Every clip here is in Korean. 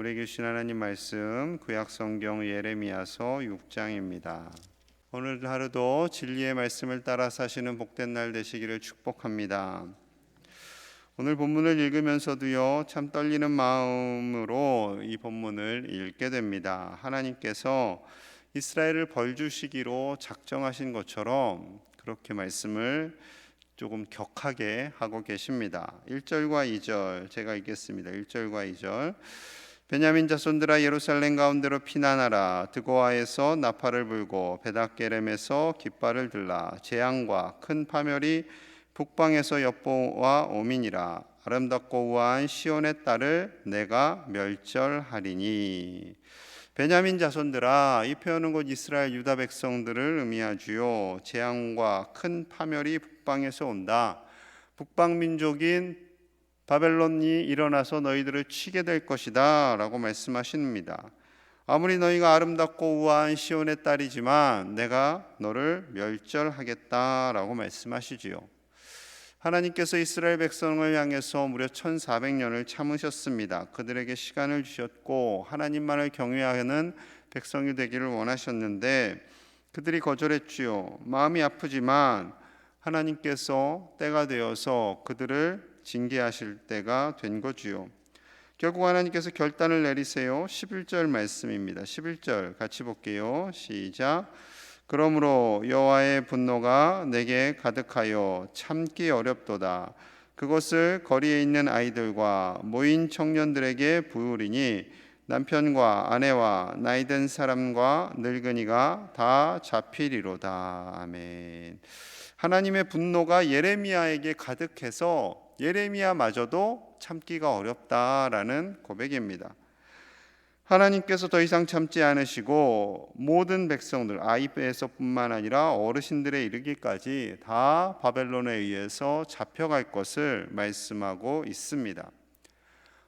우리에게 주신 하나님 말씀 구약성경 예레미야서 6장입니다. 오늘 하루도 진리의 말씀을 따라 사시는 복된 날 되시기를 축복합니다. 오늘 본문을 읽으면서도요, 참 떨리는 마음으로 이 본문을 읽게 됩니다. 하나님께서 이스라엘을 벌 주시기로 작정하신 것처럼 그렇게 말씀을 조금 격하게 하고 계십니다. 1절과 2절 제가 읽겠습니다. 1절과 2절. 베냐민 자손들아 예루살렘 가운데로 피난하라. 드고아에서 나팔을 불고 베닷게렘에서 깃발을 들라. 재앙과 큰 파멸이 북방에서 엿보아 오미니라. 아름답고 우아한 시온의 딸을 내가 멸절하리니. 베냐민 자손들아, 이 표현은 곧 이스라엘 유다 백성들을 의미하지요. 재앙과 큰 파멸이 북방에서 온다. 북방 민족인 바벨론이 일어나서 너희들을 치게 될 것이다 라고 말씀하십니다. 아무리 너희가 아름답고 우아한 시온의 딸이지만 내가 너를 멸절하겠다라고 말씀하시지요. 하나님께서 이스라엘 백성을 향해서 무려 1400년을 참으셨습니다. 그들에게 시간을 주셨고 하나님만을 경외하는 백성이 되기를 원하셨는데 그들이 거절했지요. 마음이 아프지만 하나님께서 때가 되어서 그들을 징계하실 때가 된 거지요. 결국 하나님께서 결단을 내리세요. 11절 말씀입니다. 11절 같이 볼게요. 시작. 그러므로 여호와의 분노가 내게 가득하여 참기 어렵도다. 그것을 거리에 있는 아이들과 모인 청년들에게 부으리니 남편과 아내와 나이든 사람과 늙은이가 다 잡히리로다. 아멘. 하나님의 분노가 예레미야에게 가득해서 예레미야마저도 참기가 어렵다라는 고백입니다. 하나님께서 더 이상 참지 않으시고 모든 백성들, 아이에서뿐만 아니라 어르신들에 이르기까지 다 바벨론에 의해서 잡혀갈 것을 말씀하고 있습니다.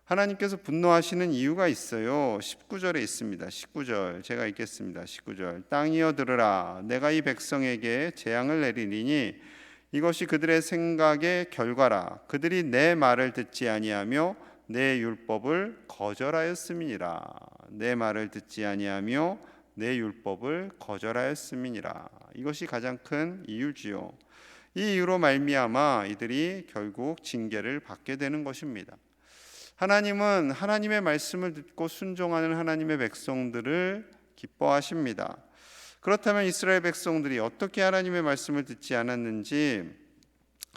하나님께서 분노하시는 이유가 있어요. 19절에 있습니다. 19절 제가 읽겠습니다. 19절. 땅이여 들으라. 내가 이 백성에게 재앙을 내리니 이것이 그들의 생각의 결과라. 그들이 내 말을 듣지 아니하며 내 율법을 거절하였음이니라. 내 말을 듣지 아니하며 내 율법을 거절하였음이니라. 이것이 가장 큰 이유지요. 이 이유로 말미암아 이들이 결국 징계를 받게 되는 것입니다. 하나님은 하나님의 말씀을 듣고 순종하는 하나님의 백성들을 기뻐하십니다. 그렇다면 이스라엘 백성들이 어떻게 하나님의 말씀을 듣지 않았는지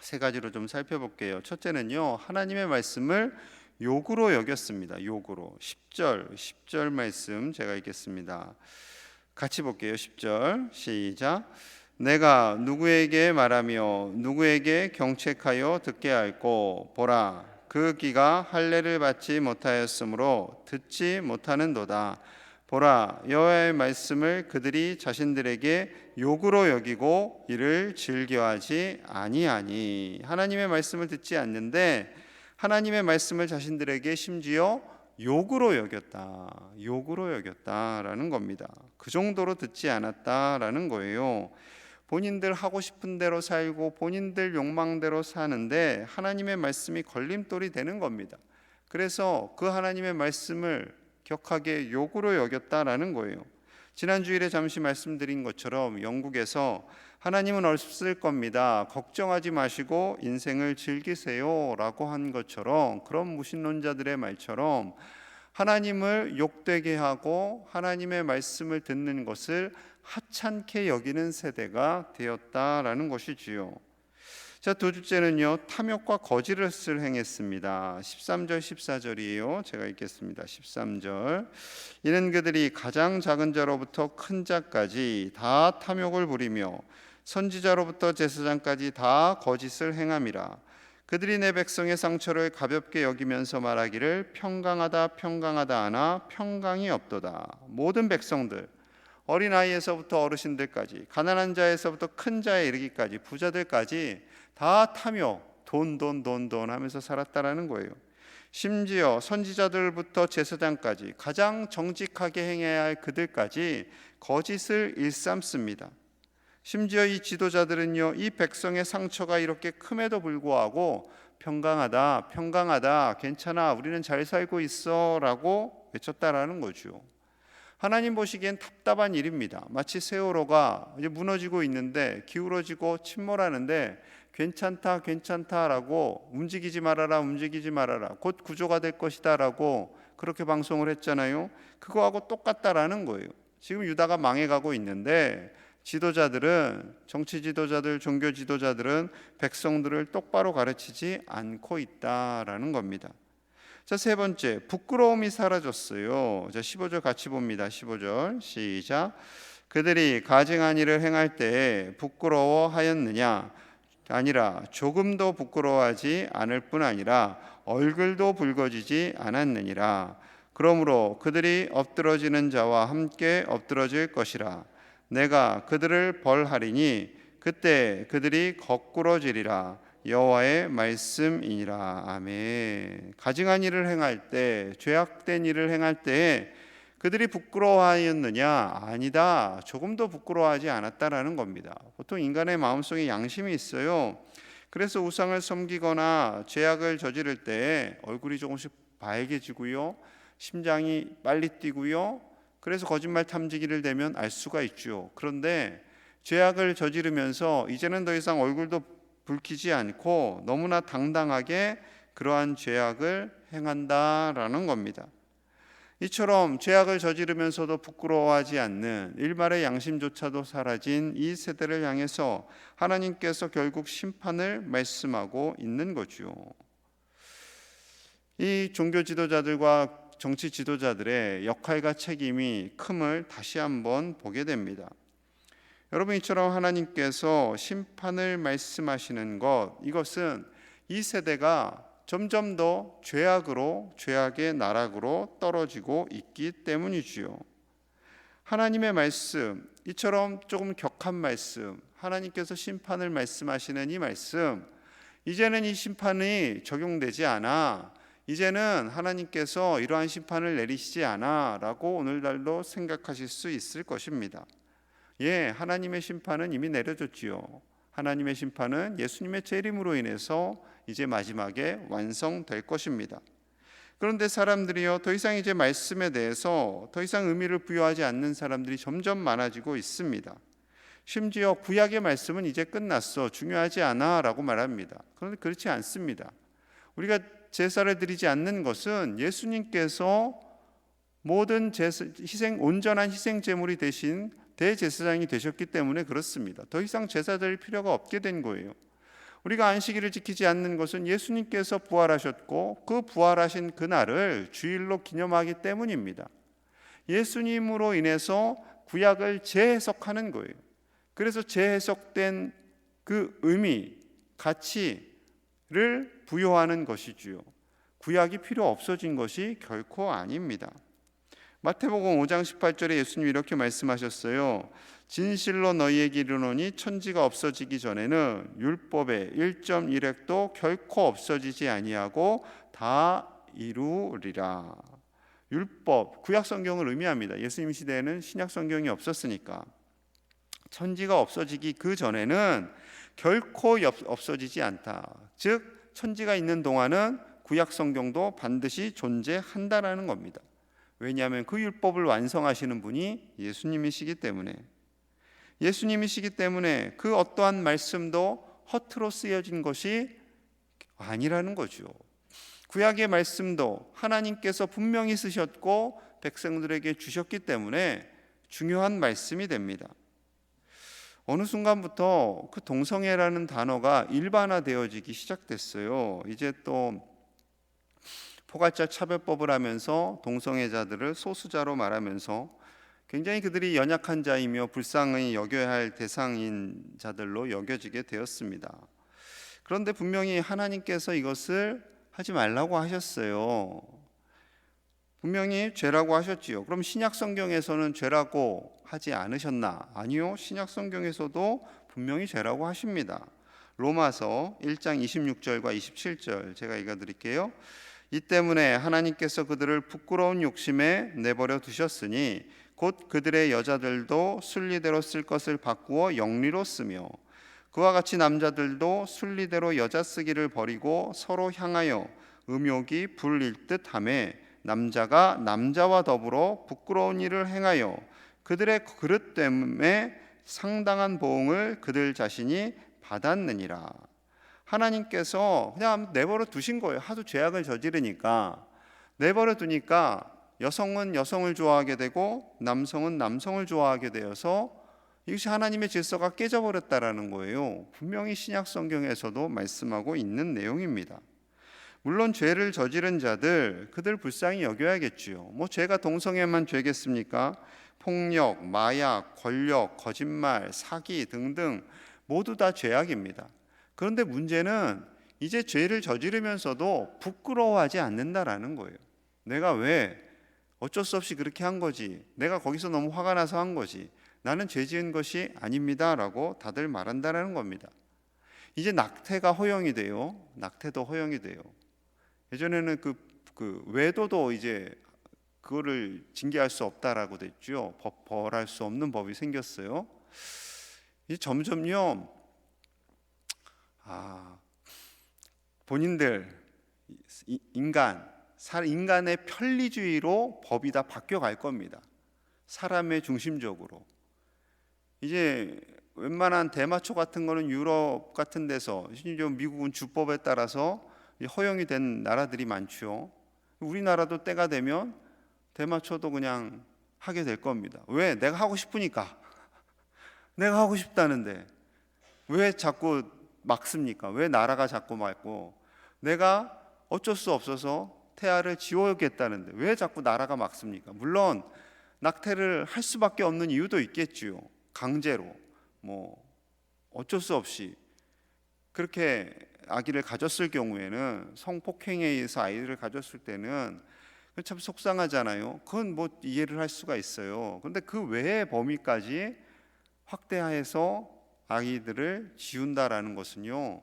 세 가지로 좀 살펴볼게요. 첫째는요, 하나님의 말씀을 욕으로 여겼습니다. 욕으로. 10절 말씀 제가 읽겠습니다. 같이 볼게요. 10절 시작. 내가 누구에게 말하며 누구에게 경책하여 듣게 할꼬. 보라, 그 귀가 할례를 받지 못하였으므로 듣지 못하는도다. 보라, 여호와의 말씀을 그들이 자신들에게 욕으로 여기고 이를 즐겨하지 아니하니. 하나님의 말씀을 듣지 않는데 하나님의 말씀을 자신들에게 심지어 욕으로 여겼다라는 겁니다. 그 정도로 듣지 않았다라는 거예요. 본인들 하고 싶은 대로 살고 본인들 욕망대로 사는데 하나님의 말씀이 걸림돌이 되는 겁니다. 그래서 그 하나님의 말씀을 격하게 욕으로 여겼다라는 거예요. 지난 주일에 잠시 말씀드린 것처럼 영국에서 하나님은 없을 겁니다. 걱정하지 마시고 인생을 즐기세요 라고 한 것처럼, 그런 무신론자들의 말처럼 하나님을 욕되게 하고 하나님의 말씀을 듣는 것을 하찮게 여기는 세대가 되었다라는 것이지요. 자, 두 둘째는요, 탐욕과 거짓을 행했습니다. 13절 14절이에요. 제가 읽겠습니다. 13절. 이는 그들이 가장 작은 자로부터 큰 자까지 다 탐욕을 부리며 선지자로부터 제사장까지 다 거짓을 행함이라. 그들이 내 백성의 상처를 가볍게 여기면서 말하기를 평강하다 평강하다 하나 평강이 없도다. 모든 백성들, 어린아이에서부터 어르신들까지, 가난한 자에서부터 큰 자에 이르기까지, 부자들까지 다 탐욕, 돈 하면서 살았다라는 거예요. 심지어 선지자들부터 제사장까지, 가장 정직하게 행해야 할 그들까지 거짓을 일삼습니다. 심지어 이 지도자들은요, 이 백성의 상처가 이렇게 큼에도 불구하고 평강하다, 괜찮아, 우리는 잘 살고 있어 라고 외쳤다라는 거죠. 하나님 보시기엔 답답한 일입니다. 마치 세월호가 이제 무너지고 있는데 기울어지고 침몰하는데 괜찮다 괜찮다라고 움직이지 말아라 곧 구조가 될 것이다라고 그렇게 방송을 했잖아요. 그거하고 똑같다라는 거예요. 지금 유다가 망해가고 있는데 지도자들은, 정치 지도자들, 종교 지도자들은 백성들을 똑바로 가르치지 않고 있다라는 겁니다. 자, 세 번째, 부끄러움이 사라졌어요. 자, 15절 같이 봅니다. 15절 시작. 그들이 가증한 일을 행할 때에 부끄러워하였느냐? 아니라 조금도 부끄러워하지 않을 뿐 아니라 얼굴도 붉어지지 않았느니라. 그러므로 그들이 엎드러지는 자와 함께 엎드러질 것이라. 내가 그들을 벌하리니 그때 그들이 거꾸러지리라. 여호와의 말씀이니라. 아멘. 가증한 일을 행할 때, 죄악된 일을 행할 때 그들이 부끄러워하였느냐? 아니다. 조금도 부끄러워하지 않았다라는 겁니다. 보통 인간의 마음속에 양심이 있어요. 그래서 우상을 섬기거나 죄악을 저지를 때 얼굴이 조금씩 밝아지고요, 심장이 빨리 뛰고요, 그래서 거짓말 탐지기를 대면 알 수가 있죠. 그런데 죄악을 저지르면서 이제는 더 이상 얼굴도 붉히지 않고 너무나 당당하게 그러한 죄악을 행한다라는 겁니다. 이처럼 죄악을 저지르면서도 부끄러워하지 않는 일말의 양심조차도 사라진 이 세대를 향해서 하나님께서 결국 심판을 말씀하고 있는 거죠. 이 종교 지도자들과 정치 지도자들의 역할과 책임이 큼을 다시 한번 보게 됩니다. 여러분, 이처럼 하나님께서 심판을 말씀하시는 것, 이것은 이 세대가 점점 더 죄악의 나락으로 떨어지고 있기 때문이지요. 하나님의 말씀, 이처럼 조금 격한 말씀, 하나님께서 심판을 말씀하시는 이 말씀, 이제는 이 심판이 적용되지 않아, 이제는 하나님께서 이러한 심판을 내리시지 않아 라고 오늘날도 생각하실 수 있을 것입니다. 예, 하나님의 심판은 이미 내려졌지요. 하나님의 심판은 예수님의 재림으로 인해서 이제 마지막에 완성될 것입니다. 그런데 사람들이요, 더 이상 이제 말씀에 대해서 더 이상 의미를 부여하지 않는 사람들이 점점 많아지고 있습니다. 심지어 구약의 말씀은 이제 끝났어, 중요하지 않아 라고 말합니다. 그런데 그렇지 않습니다. 우리가 제사를 드리지 않는 것은 예수님께서 모든 온전한 희생 제물이 되신 대제사장이 되셨기 때문에 그렇습니다. 더 이상 제사 드릴 필요가 없게 된 거예요. 우리가 안식일을 지키지 않는 것은 예수님께서 부활하셨고 그 부활하신 그날을 주일로 기념하기 때문입니다. 예수님으로 인해서 구약을 재해석하는 거예요. 그래서 재해석된 그 의미, 가치를 부여하는 것이지요. 구약이 필요 없어진 것이 결코 아닙니다. 마태복음 5장 18절에 예수님이 이렇게 말씀하셨어요. 진실로 너희에게 이르노니 천지가 없어지기 전에는 율법의 1.1획도 결코 없어지지 아니하고 다 이루리라. 율법, 구약 성경을 의미합니다. 예수님 시대에는 신약 성경이 없었으니까. 천지가 없어지기 그 전에는 결코 없어지지 않다. 즉 천지가 있는 동안은 구약 성경도 반드시 존재한다라는 겁니다. 왜냐하면 그 율법을 완성하시는 분이 예수님이시기 때문에, 그 어떠한 말씀도 허투루 쓰여진 것이 아니라는 거죠. 구약의 말씀도 하나님께서 분명히 쓰셨고 백성들에게 주셨기 때문에 중요한 말씀이 됩니다. 어느 순간부터 그 동성애라는 단어가 일반화되어지기 시작됐어요. 이제 또 포괄자 차별법을 하면서 동성애자들을 소수자로 말하면서 굉장히 그들이 연약한 자이며 불쌍히 여겨야 할 대상인 자들로 여겨지게 되었습니다. 그런데 분명히 하나님께서 이것을 하지 말라고 하셨어요. 분명히 죄라고 하셨지요. 그럼 신약 성경에서는 죄라고 하지 않으셨나? 아니요, 신약 성경에서도 분명히 죄라고 하십니다. 로마서 1장 26절과 27절 제가 읽어드릴게요. 이 때문에 하나님께서 그들을 부끄러운 욕심에 내버려 두셨으니 곧 그들의 여자들도 순리대로 쓸 것을 바꾸어 영리로 쓰며 그와 같이 남자들도 순리대로 여자 쓰기를 버리고 서로 향하여 음욕이 불일 듯하며 남자가 남자와 더불어 부끄러운 일을 행하여 그들의 그릇 때문에 상당한 보응을 그들 자신이 받았느니라. 하나님께서 그냥 내버려 두신 거예요. 하도 죄악을 저지르니까 내버려 두니까 여성은 여성을 좋아하게 되고 남성은 남성을 좋아하게 되어서 이것이 하나님의 질서가 깨져버렸다라는 거예요. 분명히 신약 성경에서도 말씀하고 있는 내용입니다. 물론 죄를 저지른 자들 그들 불쌍히 여겨야겠지요. 죄가 동성애만 죄겠습니까? 폭력, 마약, 권력, 거짓말, 사기 등등 모두 다 죄악입니다. 그런데 문제는 이제 죄를 저지르면서도 부끄러워하지 않는다라는 거예요. 내가 왜 어쩔 수 없이 그렇게 한 거지, 내가 거기서 너무 화가 나서 한 거지, 나는 죄 지은 것이 아닙니다 라고 다들 말한다는 겁니다. 이제 낙태가 허용이 돼요. 낙태도 허용이 돼요. 예전에는 그 외도도 이제 그거를 징계할 수 없다라고 됐죠. 벌할 수 없는 법이 생겼어요. 이제 점점요 본인들 인간의 편리주의로 법이 다 바뀌어갈 겁니다. 사람의 중심적으로. 이제 웬만한 대마초 같은 거는 유럽 같은 데서, 심지어 미국은 주법에 따라서 허용이 된 나라들이 많죠. 우리나라도 때가 되면 대마초도 그냥 하게 될 겁니다. 왜? 내가 하고 싶으니까. 내가 하고 싶다는데 왜 자꾸 막습니까? 왜 나라가 자꾸 막고, 내가 어쩔 수 없어서 태아를 지워야겠다는데 왜 자꾸 나라가 막습니까? 물론 낙태를 할 수밖에 없는 이유도 있겠지요. 강제로 어쩔 수 없이 그렇게 아기를 가졌을 경우에는, 성폭행에 의해서 아이를 가졌을 때는 참 속상하잖아요. 그건 이해를 할 수가 있어요. 그런데 그 외의 범위까지 확대해서 아이들을 지운다라는 것은요,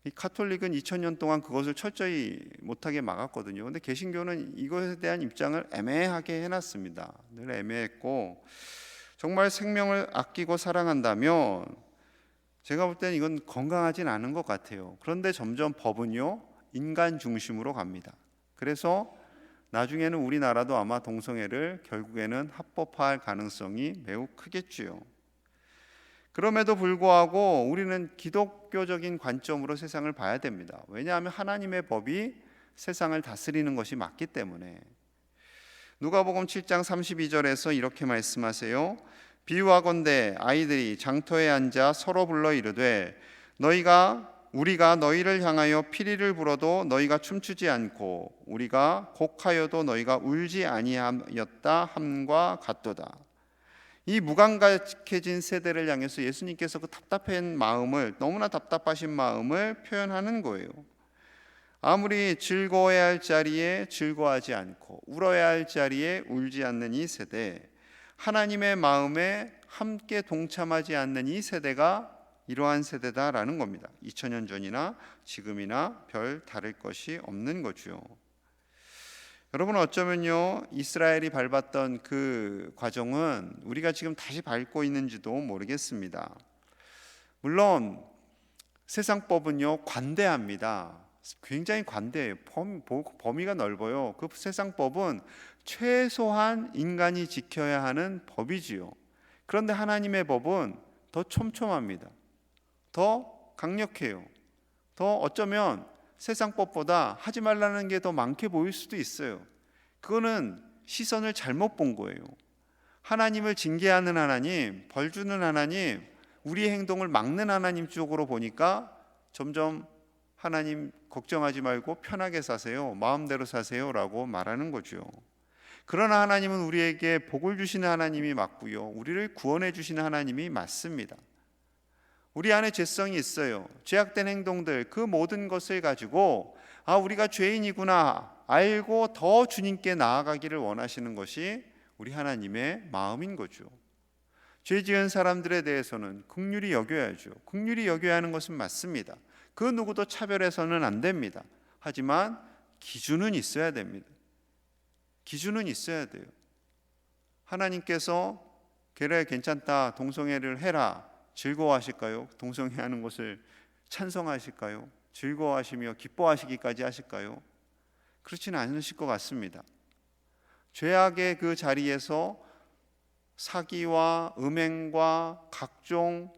이 카톨릭은 2000년 동안 그것을 철저히 못하게 막았거든요. 근데 개신교는 이것에 대한 입장을 애매하게 해놨습니다. 늘 애매했고, 정말 생명을 아끼고 사랑한다면 제가 볼 때는 이건 건강하진 않은 것 같아요. 그런데 점점 법은요 인간 중심으로 갑니다. 그래서 나중에는 우리나라도 아마 동성애를 결국에는 합법화할 가능성이 매우 크겠지요. 그럼에도 불구하고 우리는 기독교적인 관점으로 세상을 봐야 됩니다. 왜냐하면 하나님의 법이 세상을 다스리는 것이 맞기 때문에. 누가복음 7장 32절에서 이렇게 말씀하세요. 비유하건대 아이들이 장터에 앉아 서로 불러 이르되 우리가 너희를 향하여 피리를 불어도 너희가 춤추지 않고 우리가 곡하여도 너희가 울지 아니하였다 함과 같도다. 이 무감각해진 세대를 향해서 예수님께서 그 답답한 마음을, 너무나 답답하신 마음을 표현하는 거예요. 아무리 즐거워야 할 자리에 즐거워하지 않고 울어야 할 자리에 울지 않는 이 세대, 하나님의 마음에 함께 동참하지 않는 이 세대가 이러한 세대다라는 겁니다. 2000년 전이나 지금이나 별 다를 것이 없는 거죠. 여러분, 어쩌면요 이스라엘이 밟았던 그 과정은 우리가 지금 다시 밟고 있는지도 모르겠습니다. 물론 세상법은요 관대합니다. 굉장히 관대해요. 범위가 넓어요. 그 세상법은 최소한 인간이 지켜야 하는 법이지요. 그런데 하나님의 법은 더 촘촘합니다. 더 강력해요. 더 어쩌면 세상법보다 하지 말라는 게 더 많게 보일 수도 있어요. 그거는 시선을 잘못 본 거예요. 하나님을 징계하는 하나님, 벌 주는 하나님, 우리의 행동을 막는 하나님 쪽으로 보니까 점점 하나님 걱정하지 말고 편하게 사세요, 마음대로 사세요 라고 말하는 거죠. 그러나 하나님은 우리에게 복을 주시는 하나님이 맞고요, 우리를 구원해 주시는 하나님이 맞습니다. 우리 안에 죄성이 있어요. 죄악된 행동들, 그 모든 것을 가지고 우리가 죄인이구나 알고 더 주님께 나아가기를 원하시는 것이 우리 하나님의 마음인 거죠. 죄 지은 사람들에 대해서는 긍휼히 여겨야죠. 긍휼히 여겨야 하는 것은 맞습니다. 그 누구도 차별해서는 안 됩니다. 하지만 기준은 있어야 됩니다. 기준은 있어야 돼요. 하나님께서 그래 괜찮다, 동성애를 해라, 즐거워하실까요? 동성애하는 것을 찬성하실까요? 즐거워하시며 기뻐하시기까지 하실까요? 그렇지는 않으실 것 같습니다. 죄악의 그 자리에서 사기와 음행과 각종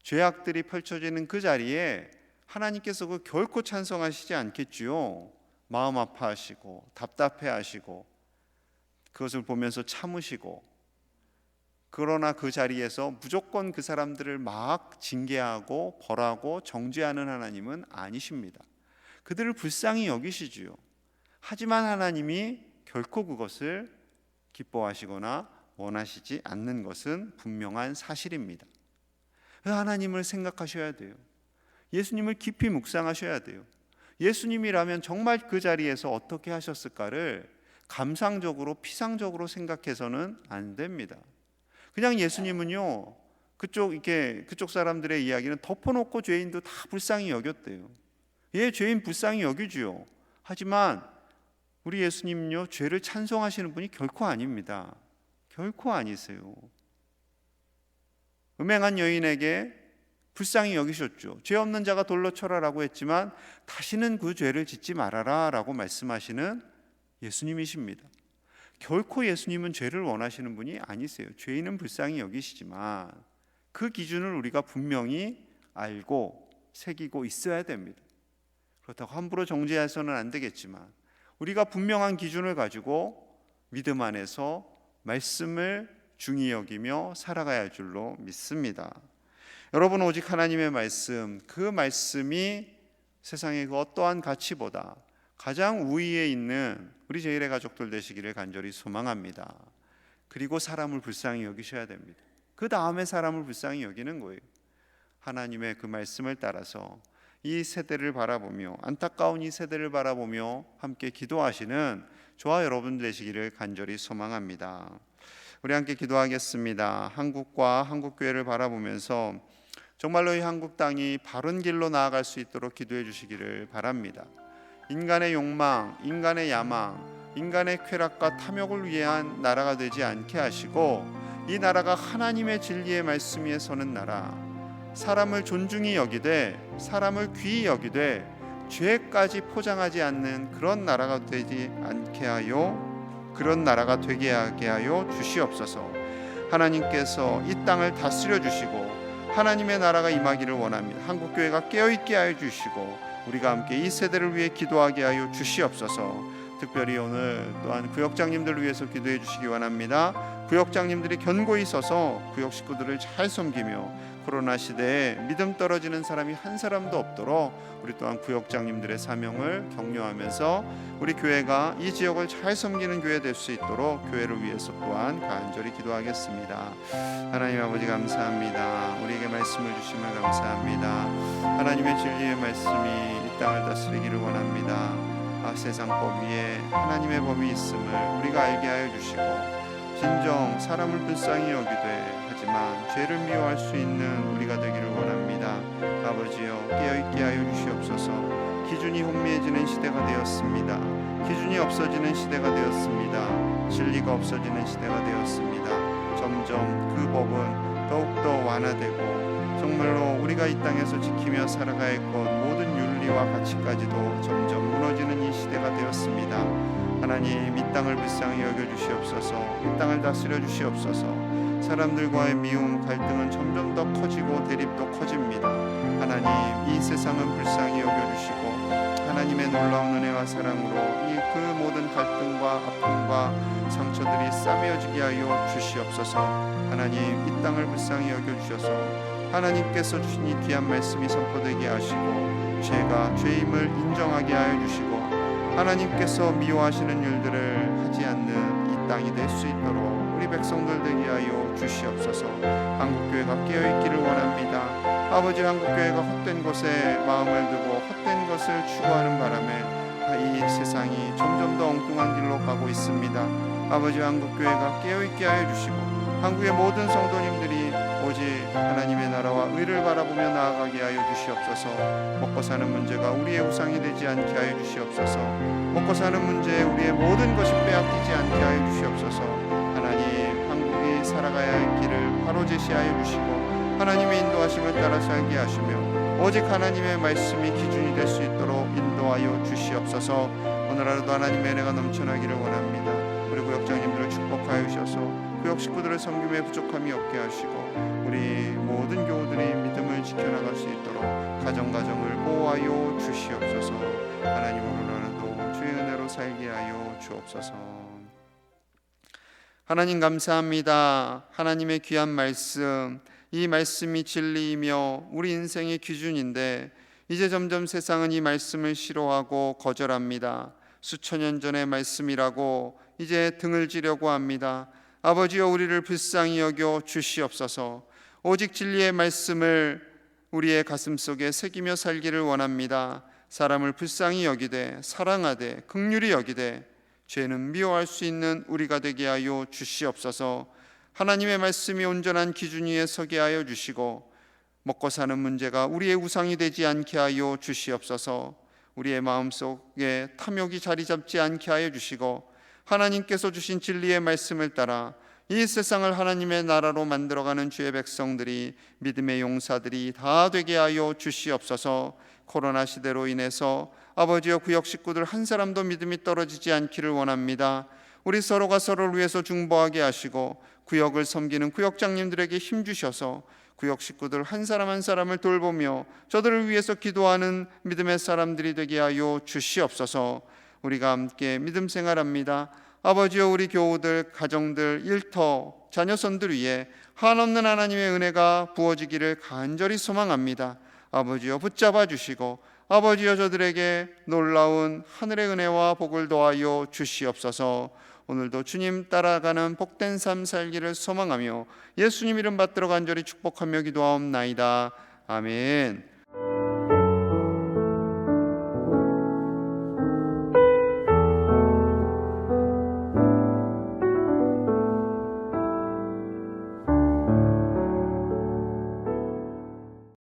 죄악들이 펼쳐지는 그 자리에 하나님께서 그 결코 찬성하시지 않겠지요. 마음 아파하시고 답답해하시고 그것을 보면서 참으시고, 그러나 그 자리에서 무조건 그 사람들을 막 징계하고 벌하고 정죄하는 하나님은 아니십니다. 그들을 불쌍히 여기시지요. 하지만 하나님이 결코 그것을 기뻐하시거나 원하시지 않는 것은 분명한 사실입니다. 하나님을 생각하셔야 돼요. 예수님을 깊이 묵상하셔야 돼요. 예수님이라면 정말 그 자리에서 어떻게 하셨을까를 감상적으로 피상적으로 생각해서는 안 됩니다. 그냥 예수님은요, 그쪽 사람들의 이야기는 덮어놓고 죄인도 다 불쌍히 여겼대요. 예, 죄인 불쌍히 여기지요. 하지만 우리 예수님은요, 죄를 찬송하시는 분이 결코 아닙니다. 결코 아니세요. 음행한 여인에게 불쌍히 여기셨죠. 죄 없는 자가 돌로 쳐라라고 했지만 다시는 그 죄를 짓지 말아라 라고 말씀하시는 예수님이십니다. 결코 예수님은 죄를 원하시는 분이 아니세요. 죄인은 불쌍히 여기시지만 그 기준을 우리가 분명히 알고 새기고 있어야 됩니다. 그렇다고 함부로 정죄해서는 안 되겠지만 우리가 분명한 기준을 가지고 믿음 안에서 말씀을 중히 여기며 살아가야 할 줄로 믿습니다. 여러분, 오직 하나님의 말씀, 그 말씀이 세상의 그 어떠한 가치보다 가장 우위에 있는 우리 제일의 가족들 되시기를 간절히 소망합니다. 그리고 사람을 불쌍히 여기셔야 됩니다. 그 다음에 사람을 불쌍히 여기는 거예요. 하나님의 그 말씀을 따라서 이 세대를 바라보며, 안타까운 이 세대를 바라보며 함께 기도하시는 저와 여러분 되시기를 간절히 소망합니다. 우리 함께 기도하겠습니다. 한국과 한국교회를 바라보면서 정말로 이 한국 땅이 바른 길로 나아갈 수 있도록 기도해 주시기를 바랍니다. 인간의 욕망, 인간의 야망, 인간의 쾌락과 탐욕을 위한 나라가 되지 않게 하시고, 이 나라가 하나님의 진리의 말씀 위에 서는 나라, 사람을 존중히 여기되 사람을 귀히 여기되 죄까지 포장하지 않는 그런 나라가 되지 않게 하여, 그런 나라가 되게 하게 하여 주시옵소서. 하나님께서 이 땅을 다스려 주시고 하나님의 나라가 임하기를 원합니다. 한국교회가 깨어있게 하여 주시고 우리가 함께 이 세대를 위해 기도하게 하여 주시옵소서. 특별히 오늘 또한 구역장님들을 위해서 기도해 주시기 원합니다. 구역장님들이 견고히 서서 구역 식구들을 잘 섬기며 코로나 시대에 믿음 떨어지는 사람이 한 사람도 없도록 우리 또한 구역장님들의 사명을 격려하면서 우리 교회가 이 지역을 잘 섬기는 교회 될 수 있도록 교회를 위해서 또한 간절히 기도하겠습니다. 하나님 아버지 감사합니다. 우리에게 말씀을 주심을 감사합니다. 하나님의 진리의 말씀이 이 땅을 다스리기를 원합니다. 세상 법 위에 하나님의 법이 있음을 우리가 알게 하여 주시고, 진정 사람을 불쌍히 여기되 하지만 죄를 미워할 수 있는 우리가 되기를 원합니다. 아버지여, 깨어있게 하여 주시옵소서. 기준이 혼미해지는 시대가 되었습니다. 기준이 없어지는 시대가 되었습니다. 진리가 없어지는 시대가 되었습니다. 점점 그 법은 더욱더 완화되고 정말로 우리가 이 땅에서 지키며 살아가야 할 것 모든 윤리와 가치까지도 점점 무너지는 이 시대가 되었습니다. 하나님, 이 땅을 불쌍히 여겨주시옵소서. 이 땅을 다스려 주시옵소서. 사람들과의 미움, 갈등은 점점 더 커지고 대립도 커집니다. 하나님, 이 세상은 불쌍히 여겨주시고 하나님의 놀라운 은혜와 사랑으로 이 그 모든 갈등과 아픔과 상처들이 싸매어지게 하여 주시옵소서. 하나님, 이 땅을 불쌍히 여겨주셔서 하나님께서 주신 이 귀한 말씀이 선포되게 하시고 죄가 죄임을 인정하게 하여 주시고 하나님께서 미워하시는 일들을 하지 않는 이 땅이 될 수 있도록 우리 백성들 되게 하여 주시옵소서. 한국교회가 깨어있기를 원합니다. 아버지, 한국교회가 헛된 것에 마음을 두고 헛된 것을 추구하는 바람에 이 세상이 점점 더 엉뚱한 길로 가고 있습니다. 아버지, 한국교회가 깨어있게 하여 주시고 한국의 모든 성도님들이 오직 하나님의 나라와 의를 바라보며 나아가게 하여 주시옵소서. 먹고 사는 문제가 우리의 우상이 되지 않게 하여 주시옵소서. 먹고 사는 문제에 우리의 모든 것이 빼앗기지 않게 하여 주시옵소서. 하나님, 한국이 살아가야 할 길을 바로 제시하여 주시고 하나님의 인도하심을 따라 살게 하시며 오직 하나님의 말씀이 기준이 될 수 있도록 인도하여 주시옵소서. 오늘 하루도 하나님의 은혜가 넘쳐나기를 원합니다. 우리 구역장님들을 축복하여 주셔서 구역 식구들을 섬김에 부족함이 없게 하시고 우리 모든 교우들이 믿음을 지켜나갈 수 있도록 가정을 보호하여 주시옵소서. 하나님 오늘 하루도 주의 은혜로 살게 하여 주옵소서. 하나님 감사합니다. 하나님의 귀한 말씀, 이 말씀이 진리이며 우리 인생의 기준인데 이제 점점 세상은 이 말씀을 싫어하고 거절합니다. 수천 년 전의 말씀이라고 이제 등을 지려고 합니다. 아버지여, 우리를 불쌍히 여겨 주시옵소서. 오직 진리의 말씀을 우리의 가슴속에 새기며 살기를 원합니다. 사람을 불쌍히 여기되 사랑하되 긍휼히 여기되 죄는 미워할 수 있는 우리가 되게 하여 주시옵소서. 하나님의 말씀이 온전한 기준 위에 서게 하여 주시고 먹고 사는 문제가 우리의 우상이 되지 않게 하여 주시옵소서. 우리의 마음속에 탐욕이 자리 잡지 않게 하여 주시고 하나님께서 주신 진리의 말씀을 따라 이 세상을 하나님의 나라로 만들어가는 주의 백성들이, 믿음의 용사들이 다 되게 하여 주시옵소서. 코로나 시대로 인해서 아버지여, 구역 식구들 한 사람도 믿음이 떨어지지 않기를 원합니다. 우리 서로가 서로를 위해서 중보하게 하시고 구역을 섬기는 구역장님들에게 힘 주셔서 구역 식구들 한 사람 한 사람을 돌보며 저들을 위해서 기도하는 믿음의 사람들이 되게 하여 주시옵소서. 우리가 함께 믿음 생활합니다. 아버지여, 우리 교우들, 가정들, 일터, 자녀선들 위에 한없는 하나님의 은혜가 부어지기를 간절히 소망합니다. 아버지여, 붙잡아 주시고 아버지여, 저들에게 놀라운 하늘의 은혜와 복을 더하여 주시옵소서. 오늘도 주님 따라가는 복된 삶 살기를 소망하며 예수님 이름 받들어 간절히 축복하며 기도하옵나이다. 아멘.